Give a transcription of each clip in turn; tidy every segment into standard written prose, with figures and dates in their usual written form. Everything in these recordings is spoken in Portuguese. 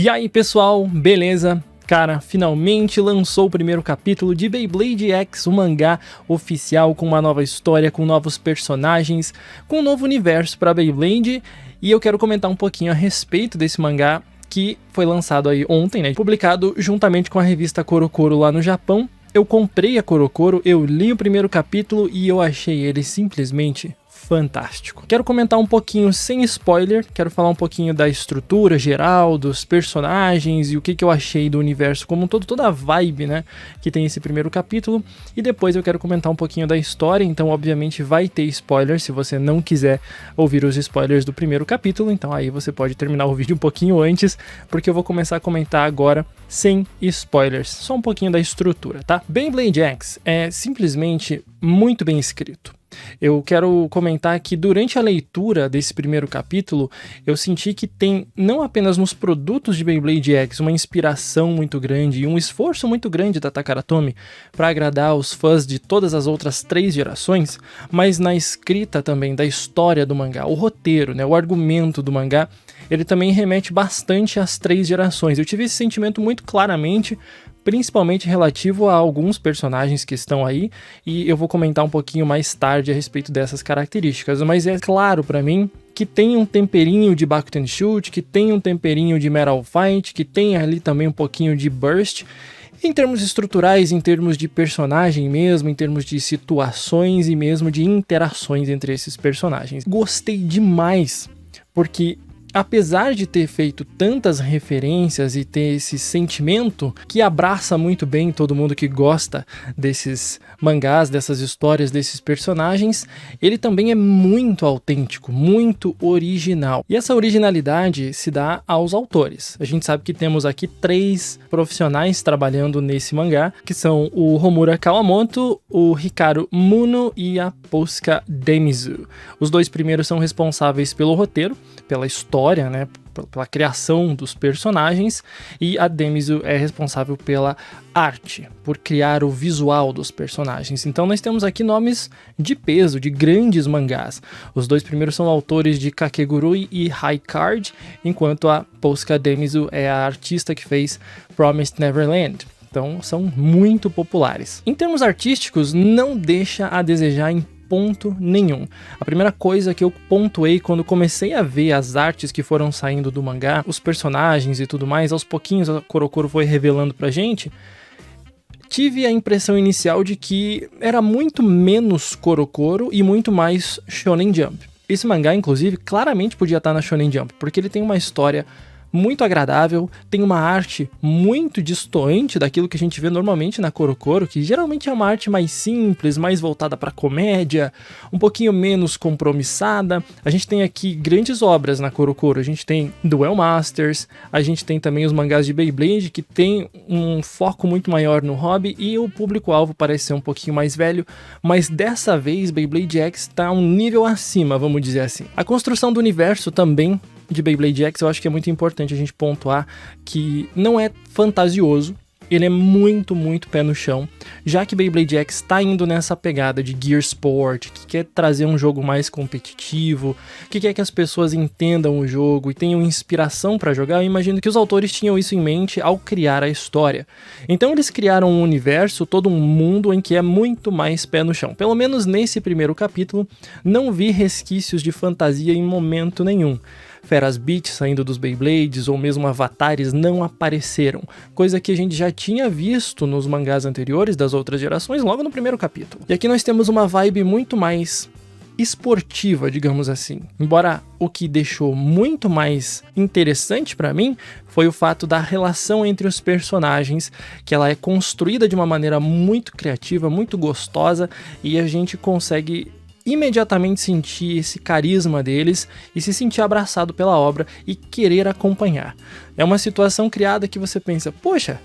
E aí pessoal, beleza? Cara, finalmente lançou o primeiro capítulo de Beyblade X, o mangá oficial com uma nova história, com novos personagens, com um novo universo para Beyblade. E eu quero comentar um pouquinho a respeito desse mangá que foi lançado aí ontem, né? Publicado juntamente com a revista CoroCoro lá no Japão. Eu comprei a CoroCoro, eu li o primeiro capítulo e eu achei ele simplesmente fantástico. Quero comentar um pouquinho sem spoiler, quero falar um pouquinho da estrutura geral, dos personagens e o que eu achei do universo como um todo, toda a vibe, né, que tem esse primeiro capítulo, e depois eu quero comentar um pouquinho da história, então obviamente vai ter spoiler, se você não quiser ouvir os spoilers do primeiro capítulo, então aí você pode terminar o vídeo um pouquinho antes, porque eu vou começar a comentar agora sem spoilers, só um pouquinho da estrutura, tá? Beyblade X é simplesmente muito bem escrito. Eu quero comentar que durante a leitura desse primeiro capítulo, eu senti que tem, não apenas nos produtos de Beyblade X, uma inspiração muito grande e um esforço muito grande da Takara Tomy para agradar os fãs de todas as outras 3 gerações, mas na escrita também da história do mangá, o roteiro, né, o argumento do mangá, ele também remete bastante às 3 gerações. Eu tive esse sentimento muito claramente, principalmente relativo a alguns personagens que estão aí, e eu vou comentar um pouquinho mais tarde a respeito dessas características, mas é claro pra mim que tem um temperinho de Bakuten Shoot, que tem um temperinho de Metal Fight, que tem ali também um pouquinho de Burst, em termos estruturais, em termos de personagem mesmo, em termos de situações e mesmo de interações entre esses personagens. Gostei demais, porque apesar de ter feito tantas referências e ter esse sentimento que abraça muito bem todo mundo que gosta desses mangás, dessas histórias, desses personagens, ele também é muito autêntico, muito original. E essa originalidade se dá aos autores. A gente sabe que temos aqui 3 profissionais trabalhando nesse mangá, que são o Homura Kawamoto, o Hikaru Muno e a Posca Demizu. Os 2 primeiros são responsáveis pelo roteiro, pela história, né, pela criação dos personagens, e a Demizu é responsável pela arte, por criar o visual dos personagens. Então nós temos aqui nomes de peso, de grandes mangás. Os 2 primeiros são autores de Kakegurui e High Card, enquanto a Posca Demizu é a artista que fez Promised Neverland. Então são muito populares. Em termos artísticos, não deixa a desejar em ponto nenhum. A primeira coisa que eu pontuei quando comecei a ver as artes que foram saindo do mangá, os personagens e tudo mais, aos pouquinhos a CoroCoro foi revelando pra gente, tive a impressão inicial de que era muito menos CoroCoro e muito mais Shonen Jump. Esse mangá, inclusive, claramente podia estar na Shonen Jump, porque ele tem uma história muito agradável, tem uma arte muito distoante daquilo que a gente vê normalmente na CoroCoro, que geralmente é uma arte mais simples, mais voltada para comédia, um pouquinho menos compromissada. A gente tem aqui grandes obras na CoroCoro, a gente tem Duel Masters, a gente tem também os mangás de Beyblade, que tem um foco muito maior no hobby, e o público-alvo parece ser um pouquinho mais velho, mas dessa vez Beyblade X está um nível acima, vamos dizer assim. A construção do universo também de Beyblade X, eu acho que é muito importante a gente pontuar que não é fantasioso, ele é muito, muito pé no chão, já que Beyblade X está indo nessa pegada de Gear Sport, que quer trazer um jogo mais competitivo, que quer que as pessoas entendam o jogo e tenham inspiração para jogar. Eu imagino que os autores tinham isso em mente ao criar a história. Então eles criaram um universo, todo um mundo em que é muito mais pé no chão. Pelo menos nesse primeiro capítulo, não vi resquícios de fantasia em momento nenhum. Feras Beat saindo dos Beyblades ou mesmo avatares não apareceram, coisa que a gente já tinha visto nos mangás anteriores das outras gerações logo no primeiro capítulo. E aqui nós temos uma vibe muito mais esportiva, digamos assim. Embora o que deixou muito mais interessante pra mim foi o fato da relação entre os personagens, que ela é construída de uma maneira muito criativa, muito gostosa, e a gente consegue imediatamente sentir esse carisma deles e se sentir abraçado pela obra e querer acompanhar. É uma situação criada que você pensa, poxa,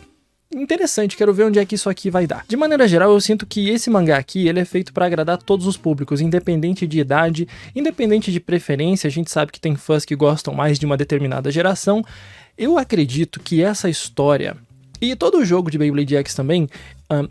interessante, quero ver onde é que isso aqui vai dar. De maneira geral, eu sinto que esse mangá aqui, ele é feito para agradar todos os públicos, independente de idade, independente de preferência. A gente sabe que tem fãs que gostam mais de uma determinada geração. Eu acredito que essa história, e todo o jogo de Beyblade X também,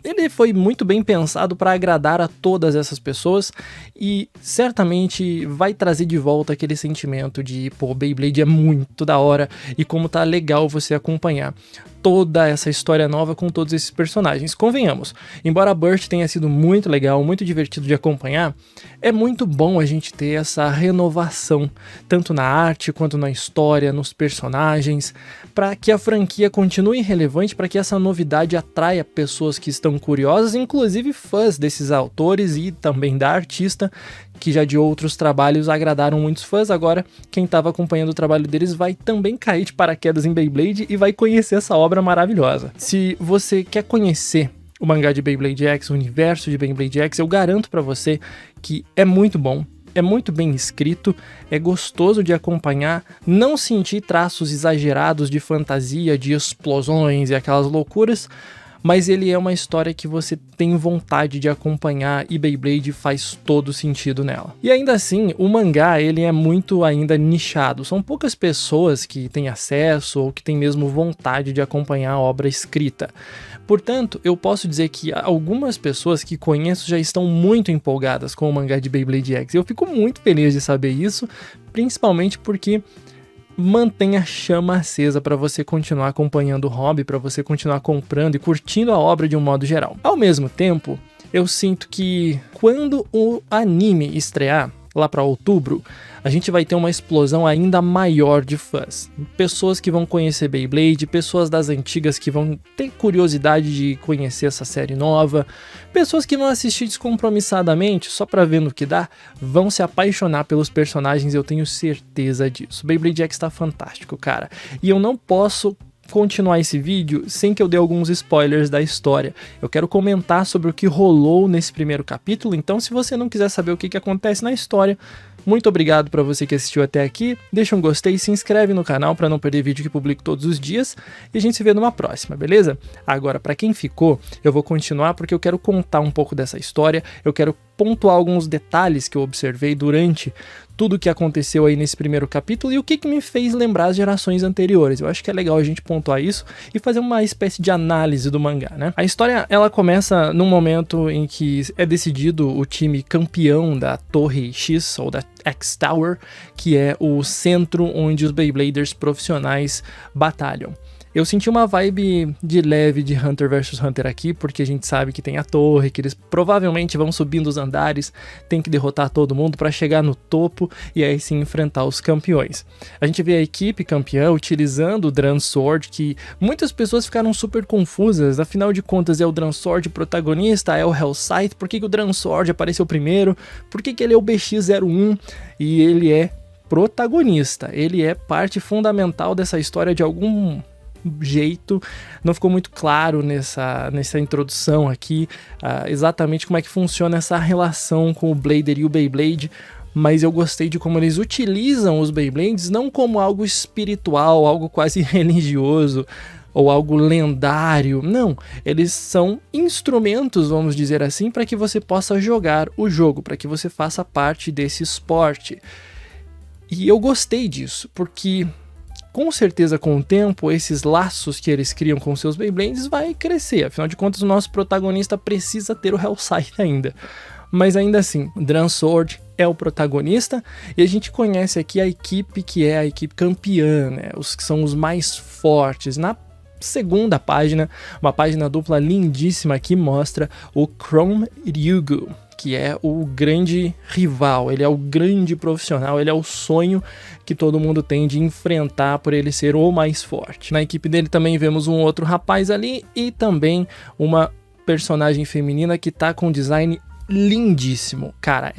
Ele foi muito bem pensado para agradar a todas essas pessoas e certamente vai trazer de volta aquele sentimento de, pô, Beyblade é muito da hora e como tá legal você acompanhar toda essa história nova com todos esses personagens. Convenhamos, embora a Burst tenha sido muito legal, muito divertido de acompanhar, é muito bom a gente ter essa renovação, tanto na arte quanto na história, nos personagens, para que a franquia continue relevante, para que essa novidade atraia pessoas que estão curiosas, inclusive fãs desses autores e também da artista, que já de outros trabalhos agradaram muitos fãs. Agora quem estava acompanhando o trabalho deles vai também cair de paraquedas em Beyblade e vai conhecer essa obra maravilhosa. Se você quer conhecer o mangá de Beyblade X, o universo de Beyblade X, eu garanto pra você que é muito bom, é muito bem escrito, é gostoso de acompanhar, não sentir traços exagerados de fantasia, de explosões e aquelas loucuras, mas ele é uma história que você tem vontade de acompanhar e Beyblade faz todo sentido nela. E ainda assim, o mangá ele é muito ainda nichado, são poucas pessoas que têm acesso ou que têm mesmo vontade de acompanhar a obra escrita. Portanto, eu posso dizer que algumas pessoas que conheço já estão muito empolgadas com o mangá de Beyblade X. Eu fico muito feliz de saber isso, principalmente porque mantém a chama acesa para você continuar acompanhando o hobby, para você continuar comprando e curtindo a obra de um modo geral. Ao mesmo tempo, eu sinto que quando o anime estrear, lá para outubro, a gente vai ter uma explosão ainda maior de fãs. Pessoas que vão conhecer Beyblade, pessoas das antigas que vão ter curiosidade de conhecer essa série nova, pessoas que vão assistir descompromissadamente, só pra ver no que dá, vão se apaixonar pelos personagens, eu tenho certeza disso. Beyblade X tá fantástico, cara. E eu não posso continuar esse vídeo sem que eu dê alguns spoilers da história. Eu quero comentar sobre o que rolou nesse primeiro capítulo, então se você não quiser saber o que acontece na história, muito obrigado para você que assistiu até aqui, deixa um gostei, se inscreve no canal para não perder vídeo que publico todos os dias e a gente se vê numa próxima, beleza? Agora, para quem ficou, eu vou continuar porque eu quero contar um pouco dessa história, eu quero pontuar alguns detalhes que eu observei durante tudo o que aconteceu aí nesse primeiro capítulo e o que me fez lembrar as gerações anteriores. Eu acho que é legal a gente pontuar isso e fazer uma espécie de análise do mangá, né? A história, ela começa num momento em que é decidido o time campeão da Torre X, ou da X-Tower, que é o centro onde os Beybladers profissionais batalham. Eu senti uma vibe de leve de Hunter vs Hunter aqui, porque a gente sabe que tem a torre, que eles provavelmente vão subindo os andares, tem que derrotar todo mundo para chegar no topo e aí sim enfrentar os campeões. A gente vê a equipe campeã utilizando o Dransword, que muitas pessoas ficaram super confusas, afinal de contas é o Dransword protagonista, é o Hellscythe, por que o Dransword apareceu primeiro, por que ele é o BX-01 e ele é protagonista, ele é parte fundamental dessa história de algum jeito. Não ficou muito claro nessa introdução aqui exatamente como é que funciona essa relação com o Blader e o Beyblade, mas eu gostei de como eles utilizam os Beyblades não como algo espiritual, algo quase religioso ou algo lendário, não, eles são instrumentos, vamos dizer assim, para que você possa jogar o jogo, para que você faça parte desse esporte. E eu gostei disso, porque com certeza, com o tempo, esses laços que eles criam com seus Beyblades vai crescer. Afinal de contas, o nosso protagonista precisa ter o Hellscythe ainda. Mas ainda assim, Dransword é o protagonista e a gente conhece aqui a equipe que é a equipe campeã, né? Os que são os mais fortes. Na segunda página, uma página dupla lindíssima que mostra o Chrome Ryugu, que é o grande rival, ele é o grande profissional, ele é o sonho que todo mundo tem de enfrentar por ele ser o mais forte. Na equipe dele também vemos um outro rapaz ali e também uma personagem feminina que tá com design lindíssimo, cara,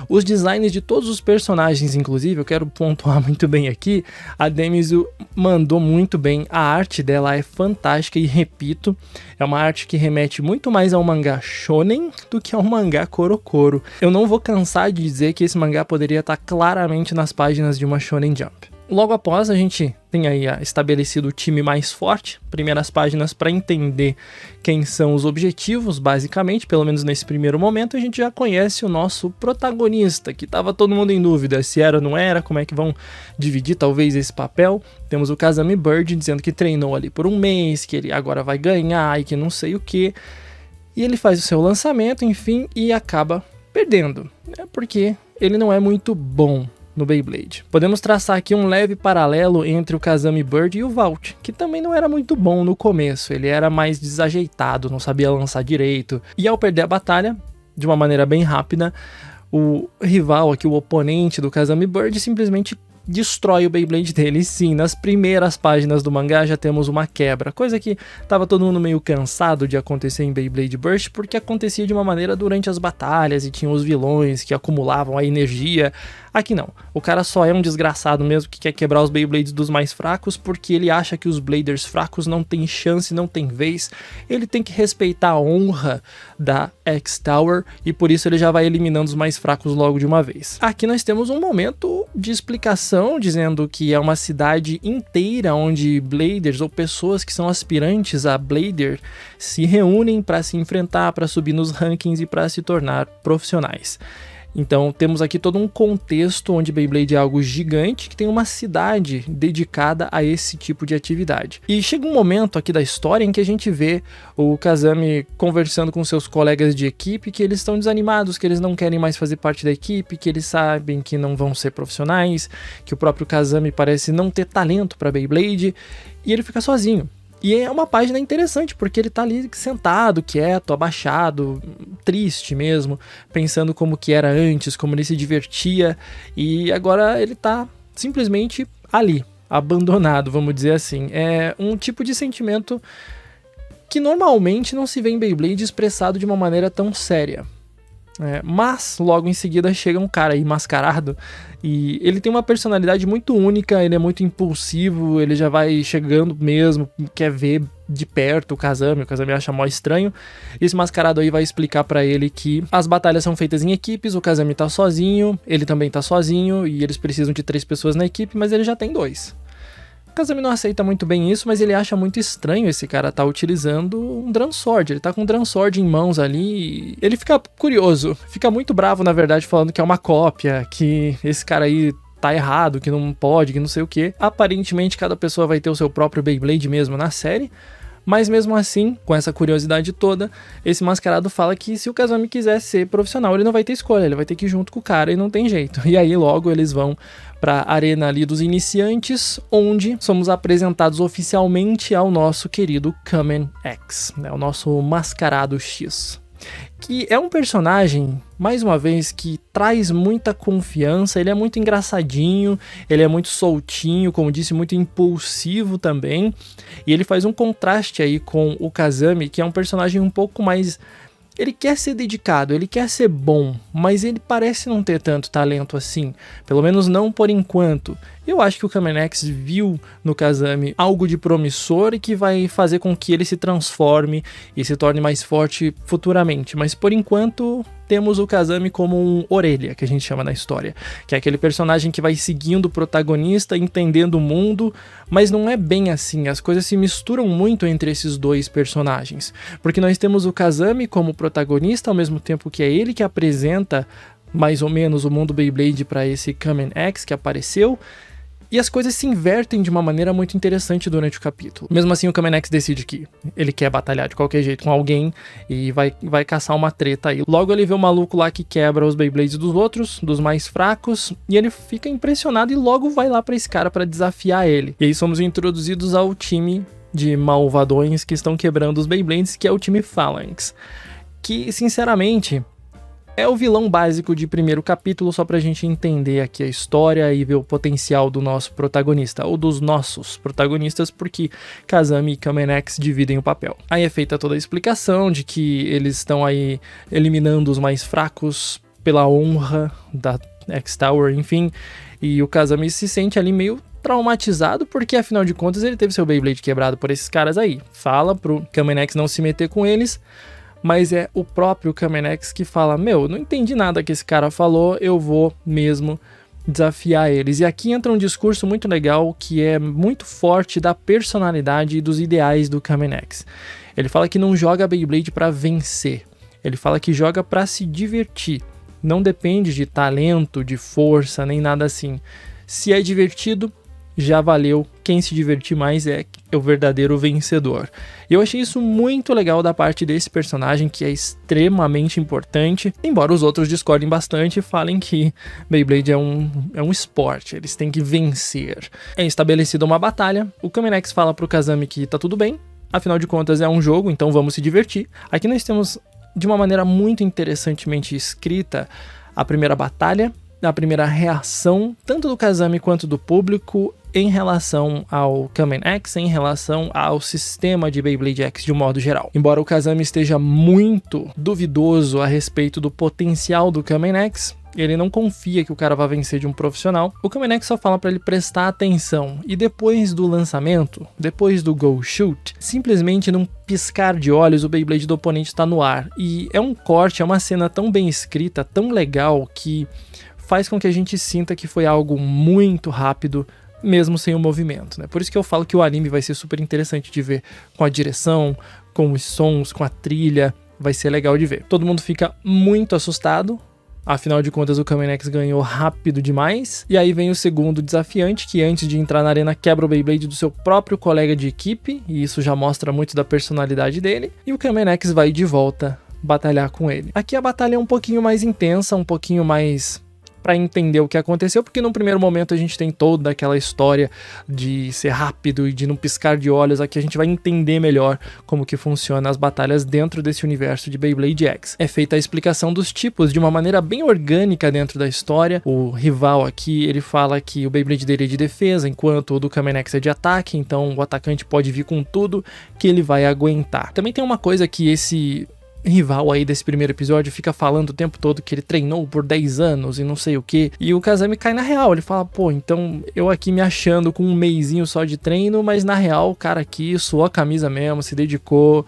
os designs de todos os personagens, inclusive, eu quero pontuar muito bem aqui, a Demizu mandou muito bem, a arte dela é fantástica e repito, é uma arte que remete muito mais ao mangá shonen do que ao mangá Korokoro. Eu não vou cansar de dizer que esse mangá poderia estar claramente nas páginas de uma Shonen Jump. Logo após, a gente tem aí estabelecido o time mais forte, primeiras páginas para entender quem são os objetivos, basicamente, pelo menos nesse primeiro momento, a gente já conhece o nosso protagonista, que estava todo mundo em dúvida se era ou não era, como é que vão dividir talvez esse papel. Temos o Kazami Bird dizendo que treinou ali por um mês, que ele agora vai ganhar e que não sei o que. E ele faz o seu lançamento, enfim, e acaba perdendo, porque ele não é muito bom no Beyblade. Podemos traçar aqui um leve paralelo entre o Kazami Bird e o Vault, que também não era muito bom no começo, ele era mais desajeitado, não sabia lançar direito, e ao perder a batalha, de uma maneira bem rápida, o rival aqui, o oponente do Kazami Bird, simplesmente destrói o Beyblade dele. E sim, nas primeiras páginas do mangá já temos uma quebra, coisa que tava todo mundo meio cansado de acontecer em Beyblade Burst, porque acontecia de uma maneira durante as batalhas e tinha os vilões que acumulavam a energia. Aqui não, o cara só é um desgraçado mesmo que quer quebrar os Beyblades dos mais fracos, porque ele acha que os Bladers fracos não tem chance, não tem vez, ele tem que respeitar a honra da X-Tower e por isso ele já vai eliminando os mais fracos logo de uma vez. Aqui nós temos um momento de explicação, dizendo que é uma cidade inteira onde Bladers ou pessoas que são aspirantes a Blader se reúnem para se enfrentar, para subir nos rankings e para se tornar profissionais. Então temos aqui todo um contexto onde Beyblade é algo gigante, que tem uma cidade dedicada a esse tipo de atividade. E chega um momento aqui da história em que a gente vê o Kazami conversando com seus colegas de equipe, que eles estão desanimados, que eles não querem mais fazer parte da equipe, que eles sabem que não vão ser profissionais, que o próprio Kazami parece não ter talento para Beyblade, e ele fica sozinho. E é uma página interessante, porque ele tá ali sentado, quieto, abaixado, triste mesmo, pensando como que era antes, como ele se divertia, e agora ele tá simplesmente ali, abandonado, vamos dizer assim. É um tipo de sentimento que normalmente não se vê em Beyblade expressado de uma maneira tão séria. Mas logo em seguida chega um cara aí mascarado e ele tem uma personalidade muito única, ele é muito impulsivo, ele já vai chegando mesmo, quer ver de perto o Kazami acha mó estranho. Esse mascarado aí vai explicar pra ele que as batalhas são feitas em equipes, o Kazami tá sozinho, ele também tá sozinho e eles precisam de 3 pessoas na equipe, mas ele já tem 2. O Kazami não aceita muito bem isso, mas ele acha muito estranho esse cara tá utilizando um Dransword. Ele tá com um Dransword em mãos ali e ele fica curioso, fica muito bravo na verdade, falando que é uma cópia, que esse cara aí tá errado, que não pode, que não sei o que. Aparentemente cada pessoa vai ter o seu próprio Beyblade mesmo na série, mas mesmo assim, com essa curiosidade toda, esse mascarado fala que se o Kazami quiser ser profissional, ele não vai ter escolha, ele vai ter que ir junto com o cara e não tem jeito. E aí logo eles vão pra arena ali dos iniciantes, onde somos apresentados oficialmente ao nosso querido Kamen X, né, o nosso mascarado X. Que é um personagem, mais uma vez, que traz muita confiança, ele é muito engraçadinho, ele é muito soltinho, como disse, muito impulsivo também, e ele faz um contraste aí com o Kazami, que é um personagem um pouco mais... Ele quer ser dedicado, ele quer ser bom, mas ele parece não ter tanto talento assim, pelo menos não por enquanto. Eu acho que o Kamen X viu no Kazami algo de promissor e que vai fazer com que ele se transforme e se torne mais forte futuramente, mas por enquanto temos o Kazami como um orelha, que a gente chama na história, que é aquele personagem que vai seguindo o protagonista, entendendo o mundo, mas não é bem assim, as coisas se misturam muito entre esses dois personagens, porque nós temos o Kazami como protagonista, ao mesmo tempo que é ele que apresenta mais ou menos o mundo Beyblade para esse Kamen X que apareceu, e as coisas se invertem de uma maneira muito interessante durante o capítulo. Mesmo assim, o Kamen X decide que ele quer batalhar de qualquer jeito com alguém e vai caçar uma treta aí. Logo ele vê o maluco lá que quebra os Beyblades dos outros, dos mais fracos, e ele fica impressionado e logo vai lá pra esse cara pra desafiar ele. E aí somos introduzidos ao time de malvadões que estão quebrando os Beyblades, que é o time Phalanx. Que, sinceramente... é o vilão básico de primeiro capítulo, só pra gente entender aqui a história e ver o potencial do nosso protagonista, ou dos nossos protagonistas, porque Kazami e Kamen X dividem o papel. Aí é feita toda a explicação de que eles estão aí eliminando os mais fracos pela honra da X-Tower, enfim, e o Kazami se sente ali meio traumatizado, porque afinal de contas ele teve seu Beyblade quebrado por esses caras aí. Fala pro Kamen X não se meter com eles, mas é o próprio Kamen X que fala, não entendi nada que esse cara falou, eu vou mesmo desafiar eles. E aqui entra um discurso muito legal, que é muito forte da personalidade e dos ideais do Kamen X. Ele fala que não joga Beyblade pra vencer, ele fala que joga pra se divertir, não depende de talento, de força, nem nada assim. Se é divertido, já valeu. Quem se divertir mais é o verdadeiro vencedor. E eu achei isso muito legal da parte desse personagem, que é extremamente importante, embora os outros discordem bastante e falem que Beyblade é um esporte, eles têm que vencer. É estabelecida uma batalha, o Kamen X fala pro Kazami que tá tudo bem, afinal de contas é um jogo, então vamos se divertir. Aqui nós temos, de uma maneira muito interessantemente escrita, a primeira batalha, a primeira reação, tanto do Kazami quanto do público, em relação ao Kamen X, em relação ao sistema de Beyblade X de um modo geral. Embora o Kazami esteja muito duvidoso a respeito do potencial do Kamen X, ele não confia que o cara vai vencer de um profissional, o Kamen X só fala para ele prestar atenção, e depois do lançamento, depois do Go Shoot, simplesmente num piscar de olhos o Beyblade do oponente está no ar, e é um corte, é uma cena tão bem escrita, tão legal, que faz com que a gente sinta que foi algo muito rápido, mesmo sem o movimento, né? Por isso que eu falo que o anime vai ser super interessante de ver, com a direção, com os sons, com a trilha, vai ser legal de ver. Todo mundo fica muito assustado, afinal de contas o Kamen X ganhou rápido demais, e aí vem o segundo desafiante, que antes de entrar na arena quebra o Beyblade do seu próprio colega de equipe, e isso já mostra muito da personalidade dele, e o Kamen X vai de volta batalhar com ele. Aqui a batalha é um pouquinho mais intensa, um pouquinho mais para entender o que aconteceu, porque no primeiro momento a gente tem toda aquela história de ser rápido e de não piscar de olhos. Aqui a gente vai entender melhor como que funciona as batalhas dentro desse universo de Beyblade X. É feita a explicação dos tipos de uma maneira bem orgânica dentro da história. O rival aqui, ele fala que o Beyblade dele é de defesa, enquanto o do Kamen X é de ataque, então o atacante pode vir com tudo que ele vai aguentar. Também tem uma coisa que esse rival aí desse primeiro episódio fica falando o tempo todo que ele treinou por 10 anos e não sei o que, e o Kazami cai na real, ele fala, pô, então eu aqui me achando com um mesinho só de treino, mas na real o cara aqui suou a camisa mesmo, se dedicou,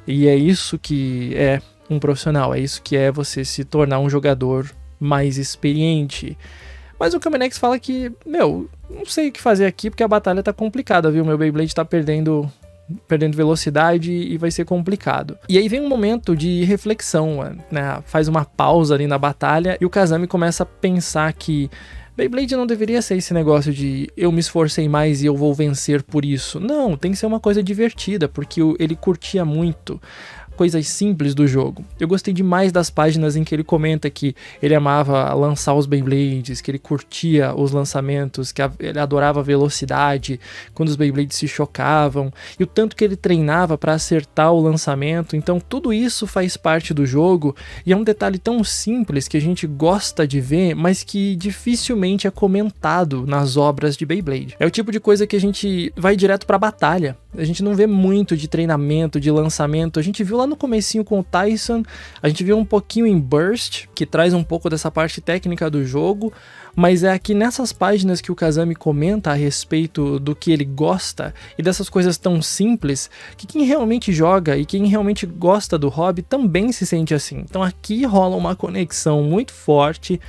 e é isso que é um profissional, é isso que é você se tornar um jogador mais experiente. Mas o Kamen X fala que, não sei o que fazer aqui porque a batalha tá complicada, viu, meu Beyblade tá perdendo velocidade e vai ser complicado. E aí vem um momento de reflexão, né? Faz uma pausa ali na batalha e o Kazami começa a pensar que Beyblade não deveria ser esse negócio de eu me esforcei mais e eu vou vencer por isso. Não, tem que ser uma coisa divertida, porque ele curtia muito coisas simples do jogo. Eu gostei demais das páginas em que ele comenta que ele amava lançar os Beyblades, que ele curtia os lançamentos, que ele adorava a velocidade, quando os Beyblades se chocavam, e o tanto que ele treinava para acertar o lançamento. Então tudo isso faz parte do jogo, e é um detalhe tão simples que a gente gosta de ver, mas que dificilmente é comentado nas obras de Beyblade. É o tipo de coisa que a gente vai direto pra batalha. A gente não vê muito de treinamento, de lançamento. A gente viu lá no comecinho com o Tyson, a gente viu um pouquinho em Burst, que traz um pouco dessa parte técnica do jogo, mas é aqui nessas páginas que o Kazami comenta a respeito do que ele gosta e dessas coisas tão simples, que quem realmente joga e quem realmente gosta do hobby também se sente assim. Então aqui rola uma conexão muito forte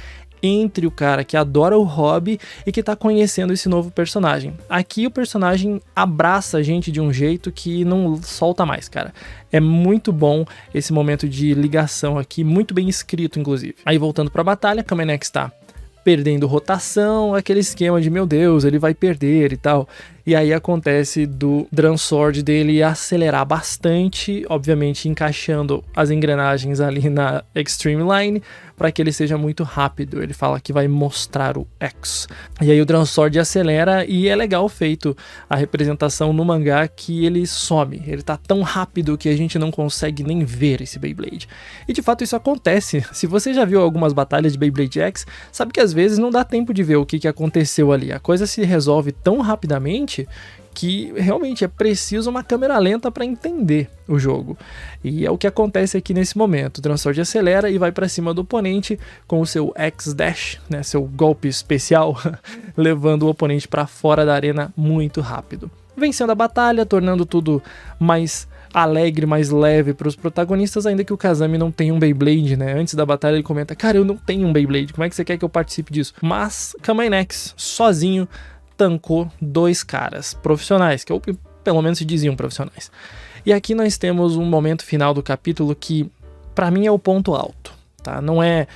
entre o cara que adora o hobby e que tá conhecendo esse novo personagem. Aqui o personagem abraça a gente de um jeito que não solta mais, cara. É muito bom esse momento de ligação aqui, muito bem escrito, inclusive. Aí voltando pra batalha, Kamen X tá perdendo rotação, aquele esquema de meu Deus, ele vai perder e tal. E aí acontece do Drum Sword dele acelerar bastante, obviamente encaixando as engrenagens ali na Extreme Line, para que ele seja muito rápido. Ele fala que vai mostrar o X. E aí o Drum Sword acelera e é legal feito a representação no mangá que ele some. Ele tá tão rápido que a gente não consegue nem ver esse Beyblade. E de fato isso acontece. Se você já viu algumas batalhas de Beyblade X, sabe que às vezes não dá tempo de ver o que aconteceu ali. A coisa se resolve tão rapidamente que realmente é preciso uma câmera lenta para entender o jogo. E é o que acontece aqui nesse momento. O Drum Sword acelera e vai para cima do oponente com o seu X-Dash, né, seu golpe especial, levando o oponente para fora da arena muito rápido. Vencendo a batalha, tornando tudo mais alegre, mais leve para os protagonistas, ainda que o Kazami não tenha um Beyblade, né? Antes da batalha ele comenta, cara, eu não tenho um Beyblade, como é que você quer que eu participe disso? Mas Kamen X, sozinho, tancou 2 caras profissionais, que ou pelo menos se diziam profissionais. E aqui nós temos um momento final do capítulo que, pra mim, é o ponto alto. tá? Não é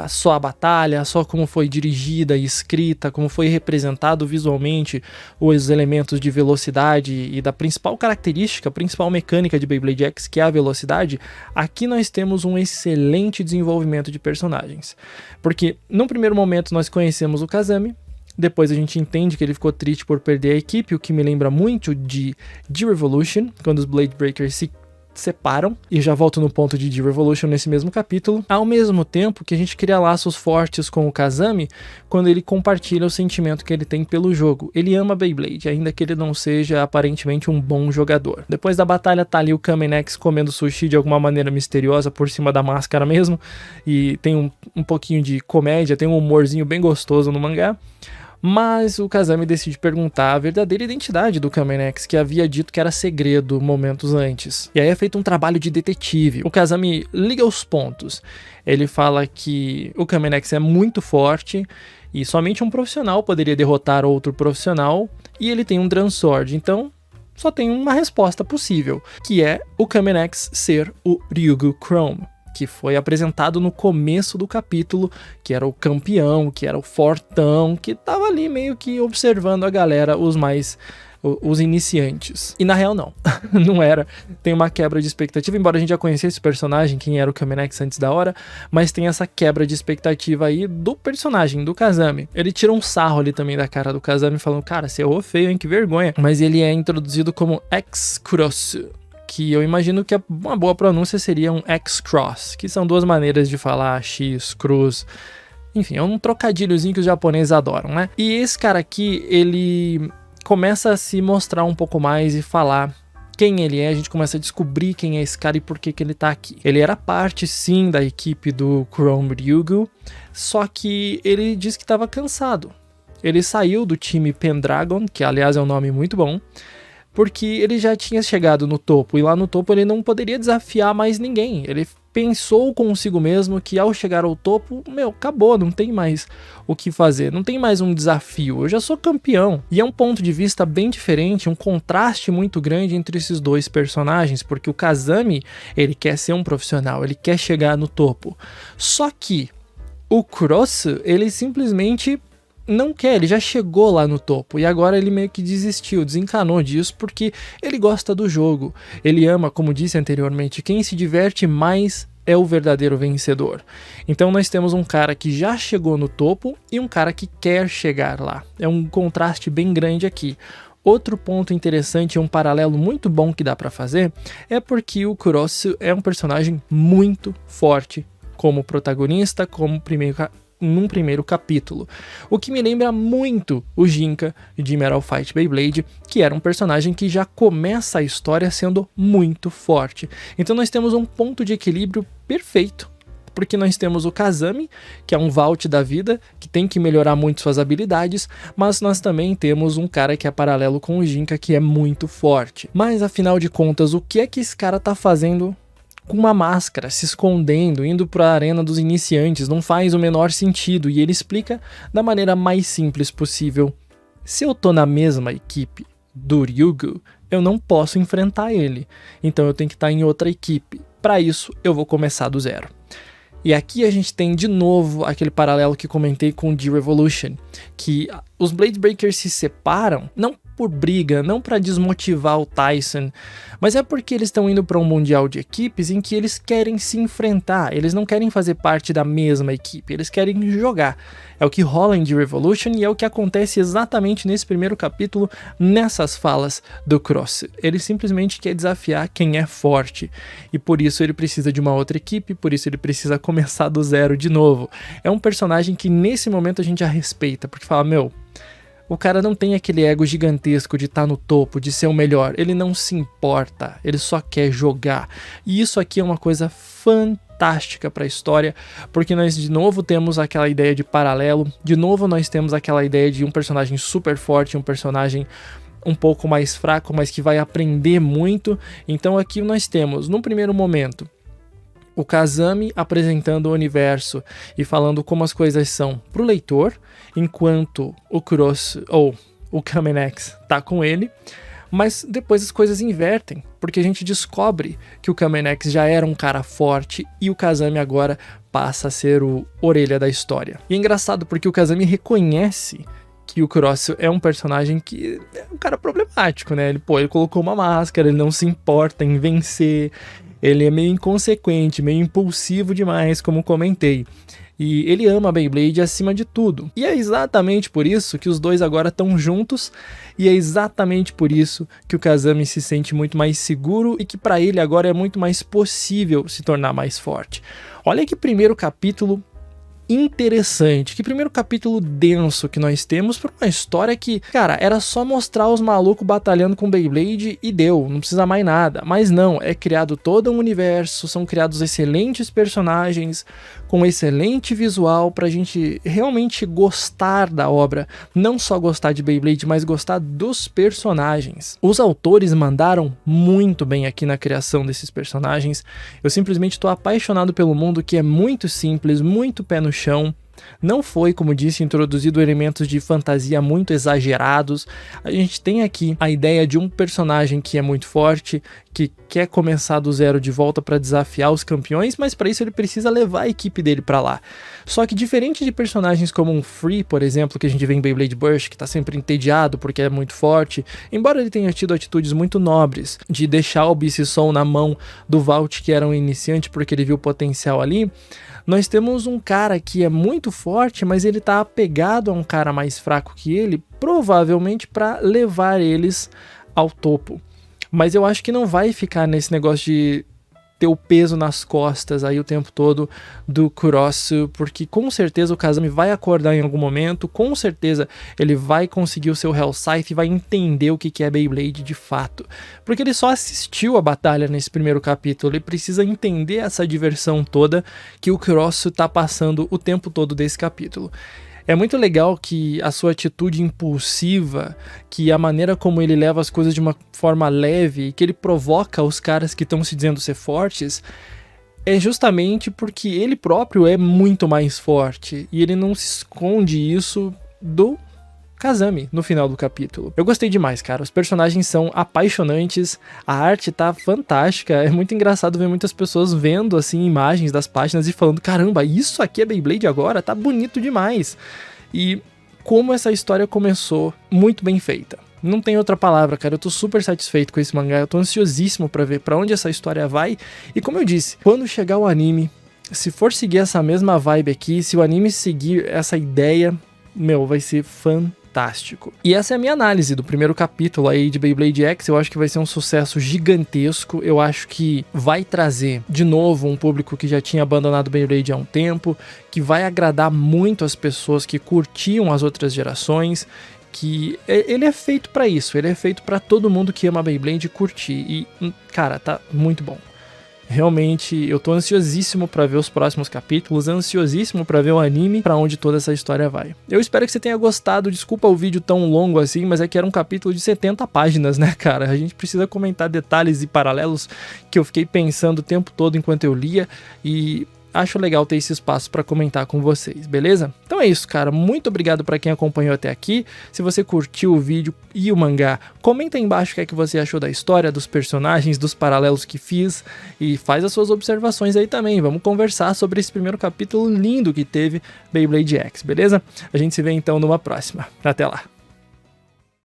só a batalha, só como foi dirigida e escrita, como foi representado visualmente os elementos de velocidade e da principal característica, a principal mecânica de Beyblade X, que é a velocidade. Aqui nós temos um excelente desenvolvimento de personagens, porque no primeiro momento nós conhecemos o Kazami. Depois a gente entende que ele ficou triste por perder a equipe, o que me lembra muito de D-Revolution, quando os Blade Breakers se separam, e já volto no ponto de D-Revolution nesse mesmo capítulo, ao mesmo tempo que a gente cria laços fortes com o Kazami quando ele compartilha o sentimento que ele tem pelo jogo. Ele ama Beyblade, ainda que ele não seja aparentemente um bom jogador. Depois da batalha tá ali o Kamen X comendo sushi de alguma maneira misteriosa por cima da máscara mesmo, e tem um pouquinho de comédia, tem um humorzinho bem gostoso no mangá. Mas o Kazami decide perguntar a verdadeira identidade do Kamen X, que havia dito que era segredo momentos antes. E aí é feito um trabalho de detetive. O Kazami liga os pontos. Ele fala que o Kamen X é muito forte e somente um profissional poderia derrotar outro profissional, e ele tem um Dransword. Então só tem uma resposta possível, que é o Kamen X ser o Ryugu Chrome, que foi apresentado no começo do capítulo, que era o campeão, que era o fortão, que tava ali meio que observando a galera, os iniciantes. E na real não, não era. Tem uma quebra de expectativa, embora a gente já conhecesse o personagem, quem era o Kamen X antes da hora, mas tem essa quebra de expectativa aí do personagem, do Kazami. Ele tira um sarro ali também da cara do Kazami, falando, cara, você errou feio, hein, que vergonha. Mas ele é introduzido como X-Kurosu, que eu imagino que uma boa pronúncia seria um X-Cross, que são duas maneiras de falar X, cruz, enfim, é um trocadilhozinho que os japoneses adoram, né? E esse cara aqui, ele começa a se mostrar um pouco mais e falar quem ele é, a gente começa a descobrir quem é esse cara e por que ele tá aqui. Ele era parte, sim, da equipe do Chrome Ryugu, só que ele disse que estava cansado. Ele saiu do time Pendragon, que aliás é um nome muito bom, porque ele já tinha chegado no topo, e lá no topo ele não poderia desafiar mais ninguém. Ele pensou consigo mesmo que ao chegar ao topo, acabou, não tem mais o que fazer, não tem mais um desafio, eu já sou campeão. E é um ponto de vista bem diferente, um contraste muito grande entre esses dois personagens, porque o Kazami, ele quer ser um profissional, ele quer chegar no topo. Só que o Kurosu, ele simplesmente não quer, ele já chegou lá no topo e agora ele meio que desistiu, desencanou disso porque ele gosta do jogo, ele ama, como disse anteriormente, quem se diverte mais é o verdadeiro vencedor. Então nós temos um cara que já chegou no topo e um cara que quer chegar lá, é um contraste bem grande aqui. Outro ponto interessante e um paralelo muito bom que dá pra fazer é porque o Kurosu é um personagem muito forte como protagonista, num primeiro capítulo, o que me lembra muito o Jinka de Metal Fight Beyblade, que era um personagem que já começa a história sendo muito forte. Então nós temos um ponto de equilíbrio perfeito, porque nós temos o Kazami, que é um vault da vida, que tem que melhorar muito suas habilidades, mas nós também temos um cara que é paralelo com o Jinka, que é muito forte. Mas afinal de contas, o que é que esse cara tá fazendo com uma máscara, se escondendo, indo para a arena dos iniciantes? Não faz o menor sentido, e ele explica da maneira mais simples possível. Se eu tô na mesma equipe do Ryugu, eu não posso enfrentar ele, então eu tenho que estar em outra equipe. Para isso, eu vou começar do zero. E aqui a gente tem de novo aquele paralelo que comentei com D-Revolution, que os Blade Breakers se separam, não por briga, não para desmotivar o Tyson, mas é porque eles estão indo para um mundial de equipes em que eles querem se enfrentar, eles não querem fazer parte da mesma equipe, eles querem jogar. É o que rola em D-Revolution e é o que acontece exatamente nesse primeiro capítulo, nessas falas do Cross. Ele simplesmente quer desafiar quem é forte, e por isso ele precisa de uma outra equipe, por isso ele precisa começar do zero de novo. É um personagem que nesse momento a gente já respeita, porque fala, o cara não tem aquele ego gigantesco de estar no topo, de ser o melhor. Ele não se importa, ele só quer jogar. E isso aqui é uma coisa fantástica para a história, porque nós de novo temos aquela ideia de paralelo, de novo nós temos aquela ideia de um personagem super forte, um personagem um pouco mais fraco, mas que vai aprender muito. Então aqui nós temos, no primeiro momento, o Kazami apresentando o universo e falando como as coisas são pro leitor, enquanto o Kurosu, ou o Kamen X, tá com ele. Mas depois as coisas invertem, porque a gente descobre que o Kamen X já era um cara forte e o Kazami agora passa a ser o orelha da história. E é engraçado porque o Kazami reconhece que o Kurosu é um personagem que é um cara problemático, né? Ele colocou uma máscara, ele não se importa em vencer, ele é meio inconsequente, meio impulsivo demais, como comentei. E ele ama a Beyblade acima de tudo. E é exatamente por isso que os dois agora estão juntos, e é exatamente por isso que o Kazami se sente muito mais seguro e que para ele agora é muito mais possível se tornar mais forte. Olha que primeiro capítulo interessante, que primeiro capítulo denso que nós temos para uma história que, cara, era só mostrar os malucos batalhando com Beyblade e deu, não precisa mais nada. Mas não, é criado todo um universo, são criados excelentes personagens com excelente visual pra gente realmente gostar da obra, não só gostar de Beyblade, mas gostar dos personagens. Os autores mandaram muito bem aqui na criação desses personagens. Eu simplesmente estou apaixonado pelo mundo, que é muito simples, muito pé no chão. Não foi, como disse, introduzido elementos de fantasia muito exagerados. A gente tem aqui a ideia de um personagem que é muito forte, que quer começar do zero de volta para desafiar os campeões, mas para isso ele precisa levar a equipe dele para lá. Só que diferente de personagens como um Free, por exemplo, que a gente vê em Beyblade Burst, que tá sempre entediado porque é muito forte, embora ele tenha tido atitudes muito nobres, de deixar o Bisson na mão do Valt, que era um iniciante porque ele viu potencial ali, nós temos um cara que é muito forte, mas ele tá apegado a um cara mais fraco que ele, provavelmente para levar eles ao topo. Mas eu acho que não vai ficar nesse negócio de ter o peso nas costas aí o tempo todo do Kurosu, porque com certeza o Kazami vai acordar em algum momento, com certeza ele vai conseguir o seu Hell Scythe e vai entender o que é Beyblade de fato. Porque ele só assistiu a batalha nesse primeiro capítulo, ele precisa entender essa diversão toda que o Kurosu tá passando o tempo todo desse capítulo. É muito legal que a sua atitude impulsiva, que a maneira como ele leva as coisas de uma forma leve, que ele provoca os caras que estão se dizendo ser fortes, é justamente porque ele próprio é muito mais forte e ele não se esconde isso do Kazami no final do capítulo. Eu gostei demais, cara. Os personagens são apaixonantes, a arte tá fantástica. É muito engraçado ver muitas pessoas vendo assim imagens das páginas e falando: caramba, isso aqui é Beyblade agora? Tá bonito demais. E como essa história começou muito bem feita. Não tem outra palavra, cara. Eu tô super satisfeito com esse mangá. Eu tô ansiosíssimo pra ver pra onde essa história vai. E como eu disse, quando chegar o anime, se for seguir essa mesma vibe aqui, se o anime seguir essa ideia, meu, vai ser fantástico. E essa é a minha análise do primeiro capítulo aí de Beyblade X. Eu acho que vai ser um sucesso gigantesco. Eu acho que vai trazer de novo um público que já tinha abandonado Beyblade há um tempo, que vai agradar muito as pessoas que curtiam as outras gerações, que ele é feito pra isso, ele é feito pra todo mundo que ama Beyblade curtir. E, cara, tá muito bom. Realmente, eu tô ansiosíssimo pra ver os próximos capítulos, ansiosíssimo pra ver o anime, pra onde toda essa história vai. Eu espero que você tenha gostado, desculpa o vídeo tão longo assim, mas é que era um capítulo de 70 páginas, né, cara? A gente precisa comentar detalhes e paralelos que eu fiquei pensando o tempo todo enquanto eu lia, e acho legal ter esse espaço para comentar com vocês, beleza? Então é isso, cara. Muito obrigado para quem acompanhou até aqui. Se você curtiu o vídeo e o mangá, comenta aí embaixo o que é que você achou da história, dos personagens, dos paralelos que fiz, e faz as suas observações aí também. Vamos conversar sobre esse primeiro capítulo lindo que teve Beyblade X, beleza? A gente se vê então numa próxima. Até lá!